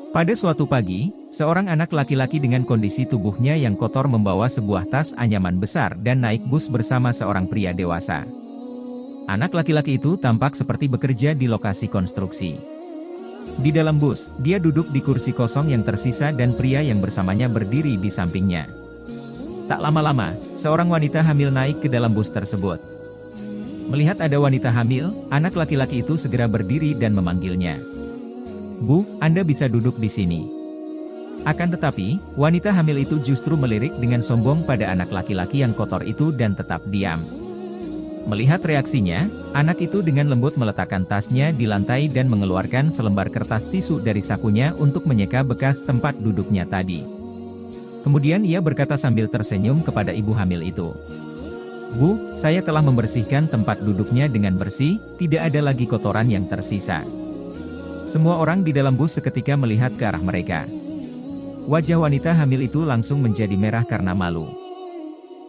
Pada suatu pagi, seorang anak laki-laki dengan kondisi tubuhnya yang kotor membawa sebuah tas anyaman besar dan naik bus bersama seorang pria dewasa. Anak laki-laki itu tampak seperti bekerja di lokasi konstruksi. Di dalam bus, dia duduk di kursi kosong yang tersisa dan pria yang bersamanya berdiri di sampingnya. Tak lama-lama, seorang wanita hamil naik ke dalam bus tersebut. Melihat ada wanita hamil, anak laki-laki itu segera berdiri dan memanggilnya. "Bu, Anda bisa duduk di sini." Akan tetapi, wanita hamil itu justru melirik dengan sombong pada anak laki-laki yang kotor itu dan tetap diam. Melihat reaksinya, anak itu dengan lembut meletakkan tasnya di lantai dan mengeluarkan selembar kertas tisu dari sakunya untuk menyeka bekas tempat duduknya tadi. Kemudian ia berkata sambil tersenyum kepada ibu hamil itu. "Bu, saya telah membersihkan tempat duduknya dengan bersih, tidak ada lagi kotoran yang tersisa." Semua orang di dalam bus seketika melihat ke arah mereka. Wajah wanita hamil itu langsung menjadi merah karena malu.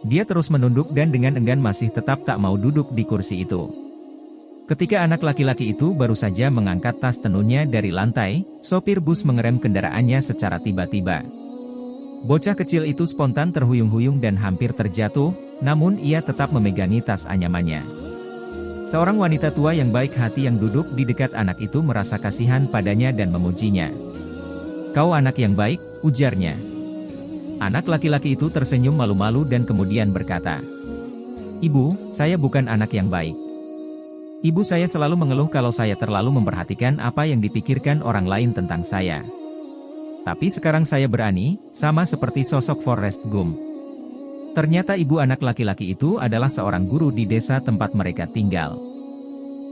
Dia terus menunduk dan dengan enggan masih tetap tak mau duduk di kursi itu. Ketika anak laki-laki itu baru saja mengangkat tas tenunnya dari lantai, sopir bus mengerem kendaraannya secara tiba-tiba. Bocah kecil itu spontan terhuyung-huyung dan hampir terjatuh, namun ia tetap memegangi tas anyamannya. Seorang wanita tua yang baik hati yang duduk di dekat anak itu merasa kasihan padanya dan memujinya. "Kau anak yang baik," ujarnya. Anak laki-laki itu tersenyum malu-malu dan kemudian berkata, "Ibu, saya bukan anak yang baik. Ibu saya selalu mengeluh kalau saya terlalu memperhatikan apa yang dipikirkan orang lain tentang saya. Tapi sekarang saya berani, sama seperti sosok Forrest Gump." Ternyata ibu anak laki-laki itu adalah seorang guru di desa tempat mereka tinggal.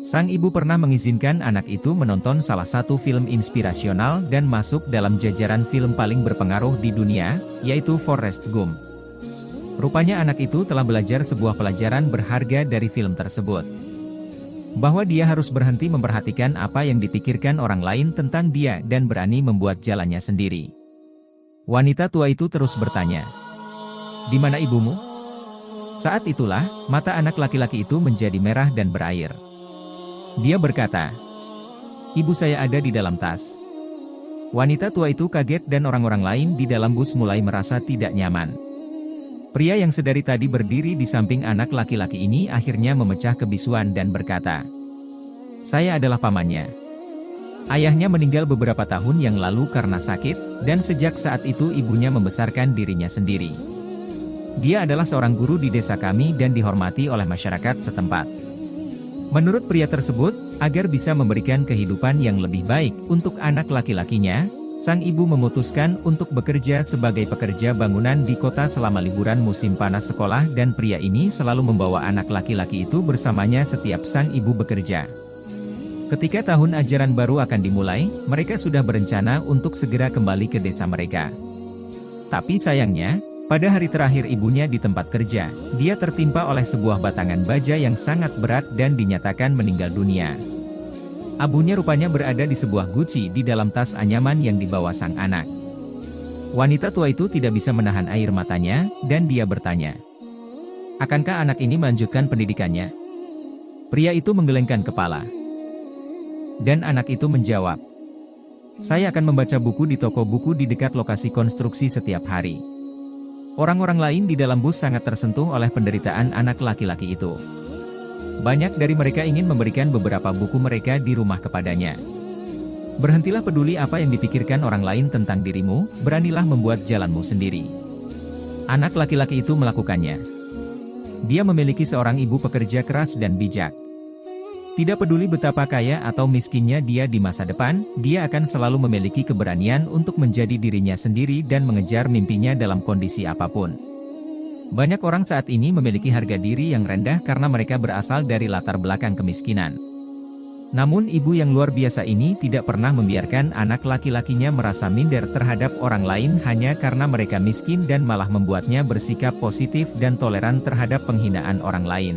Sang ibu pernah mengizinkan anak itu menonton salah satu film inspirasional dan masuk dalam jajaran film paling berpengaruh di dunia, yaitu Forrest Gump. Rupanya anak itu telah belajar sebuah pelajaran berharga dari film tersebut. Bahwa dia harus berhenti memperhatikan apa yang dipikirkan orang lain tentang dia dan berani membuat jalannya sendiri. Wanita tua itu terus bertanya, "Di mana ibumu?" Saat itulah, mata anak laki-laki itu menjadi merah dan berair. Dia berkata, "Ibu saya ada di dalam tas." Wanita tua itu kaget dan orang-orang lain di dalam bus mulai merasa tidak nyaman. Pria yang sedari tadi berdiri di samping anak laki-laki ini akhirnya memecah kebisuan dan berkata, "Saya adalah pamannya. Ayahnya meninggal beberapa tahun yang lalu karena sakit, dan sejak saat itu ibunya membesarkan dirinya sendiri. Dia adalah seorang guru di desa kami dan dihormati oleh masyarakat setempat." Menurut pria tersebut, agar bisa memberikan kehidupan yang lebih baik untuk anak laki-lakinya, sang ibu memutuskan untuk bekerja sebagai pekerja bangunan di kota selama liburan musim panas sekolah dan pria ini selalu membawa anak laki-laki itu bersamanya setiap sang ibu bekerja. Ketika tahun ajaran baru akan dimulai, mereka sudah berencana untuk segera kembali ke desa mereka. Tapi sayangnya, pada hari terakhir ibunya di tempat kerja, dia tertimpa oleh sebuah batangan baja yang sangat berat dan dinyatakan meninggal dunia. Abunya rupanya berada di sebuah guci di dalam tas anyaman yang dibawa sang anak. Wanita tua itu tidak bisa menahan air matanya, dan dia bertanya, "Akankah anak ini melanjutkan pendidikannya?" Pria itu menggelengkan kepala. Dan anak itu menjawab, "Saya akan membaca buku di toko buku di dekat lokasi konstruksi setiap hari." Orang-orang lain di dalam bus sangat tersentuh oleh penderitaan anak laki-laki itu. Banyak dari mereka ingin memberikan beberapa buku mereka di rumah kepadanya. "Berhentilah peduli apa yang dipikirkan orang lain tentang dirimu, beranilah membuat jalanmu sendiri." Anak laki-laki itu melakukannya. Dia memiliki seorang ibu pekerja keras dan bijak. Tidak peduli betapa kaya atau miskinnya dia di masa depan, dia akan selalu memiliki keberanian untuk menjadi dirinya sendiri dan mengejar mimpinya dalam kondisi apapun. Banyak orang saat ini memiliki harga diri yang rendah karena mereka berasal dari latar belakang kemiskinan. Namun ibu yang luar biasa ini tidak pernah membiarkan anak laki-lakinya merasa minder terhadap orang lain hanya karena mereka miskin dan malah membuatnya bersikap positif dan toleran terhadap penghinaan orang lain.